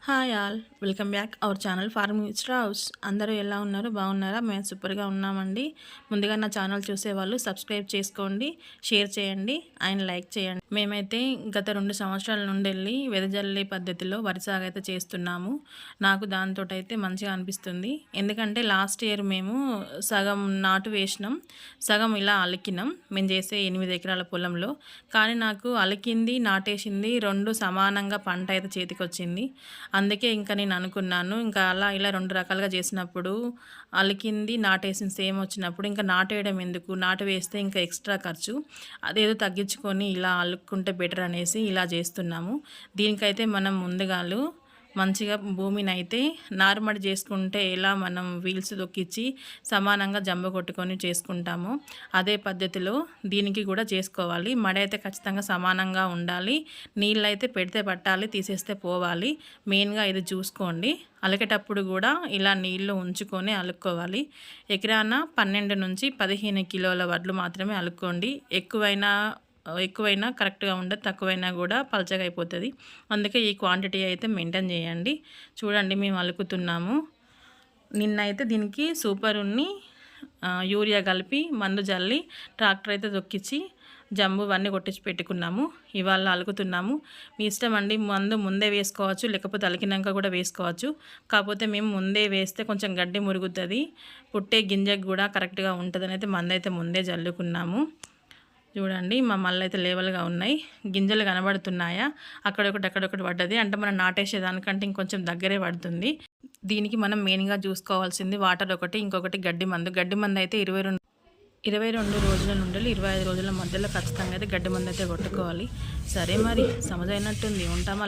Hi all, welcome back our channel farming with house. అందరూ ఎలా ఉన్నారు? బాగున్నారా? మేము సూపర్గా ఉన్నామండి. ముందుగా నా ఛానల్ చూసేవాళ్ళు సబ్స్క్రైబ్ చేసుకోండి, షేర్ చేయండి అండ్ లైక్ చేయండి. మేమైతే గత 2 సంవత్సరాల నుండి వెళ్ళి వెదజల్లే పద్ధతిలో వరి సాగు అయితే చేస్తున్నాము. నాకు దాంతో అయితే మంచిగా అనిపిస్తుంది. ఎందుకంటే లాస్ట్ ఇయర్ మేము సగం నాటు వేసినాం, సగం ఇలా అలికినాం మేము చేసే 8 ఎకరాల పొలంలో. కానీ నాకు అలికింది నాటేసింది 2 సమానంగా పంట అయితే చేతికి వచ్చింది. అందుకే ఇంకా నేను అనుకున్నాను, ఇంకా అలా ఇలా 2 రకాలుగా చేసినప్పుడు అలికింది నాటేసింది సేమ్ వచ్చినప్పుడు ఇంకా నాటేయడం ఎందుకు, నాటు వేస్తే ఇంకా ఎక్స్ట్రా ఖర్చు, అదేదో తగ్గించుకొని ఇలా అలుక్కుంటే బెటర్ అనేసి ఇలా చేస్తున్నాము. దీనికైతే మనం ముందుగాలు మంచిగా భూమిని అయితే నారుమడి చేసుకుంటే ఎలా మనం వీల్స్ దొక్కించి సమానంగా జంబ కొట్టుకొని చేసుకుంటామో అదే పద్ధతిలో దీనికి కూడా చేసుకోవాలి. మడి అయితే ఖచ్చితంగా సమానంగా ఉండాలి. నీళ్ళు అయితే పెడితే పట్టాలి, తీసేస్తే పోవాలి. మెయిన్గా ఇది చూసుకోండి. అలికేటప్పుడు కూడా ఇలా నీళ్ళు ఉంచుకొని అలుక్కోవాలి. ఎకరాన 12 నుంచి 15 కిలోల వడ్లు మాత్రమే అలుక్కోండి. ఎక్కువైనా కరెక్ట్గా ఉండదు, తక్కువైనా కూడా పలచగా అయిపోతుంది. అందుకే ఈ క్వాంటిటీ అయితే మెయింటైన్ చేయండి. చూడండి మేము అలుకుతున్నాము. నిన్నైతే దీనికి సూపర్ ఉన్ని యూరియా కలిపి మందు జల్లి ట్రాక్టర్ అయితే దొక్కించి జంబు అన్నీ కొట్టించి పెట్టుకున్నాము. ఇవాళ అలుకుతున్నాము. మీ ఇష్టం అండి, మందు ముందే వేసుకోవచ్చు, లేకపోతే అలికినాక కూడా వేసుకోవచ్చు. కాకపోతే మేము ముందే వేస్తే కొంచెం గడ్డి మురుగుతుంది, పుట్టే గింజకు కూడా కరెక్ట్గా ఉంటుందని అయితే మందు అయితే ముందే జల్లుకున్నాము. చూడండి మా మళ్ళీ అయితే లేవల్గా ఉన్నాయి, గింజలు కనబడుతున్నాయా? అక్కడొకటి పడ్డది అంటే మనం నాటేసేదానికంటే ఇంకొంచెం దగ్గరే పడుతుంది. దీనికి మనం మెయిన్గా చూసుకోవాల్సింది వాటర్ ఒకటి, ఇంకొకటి గడ్డి మందు అయితే 22 రోజుల నుండి 25 రోజుల మధ్యలో ఖచ్చితంగా అయితే గడ్డి మందు అయితే కొట్టుకోవాలి. సరే మరి సమజైనట్టుంది, ఉంటామా?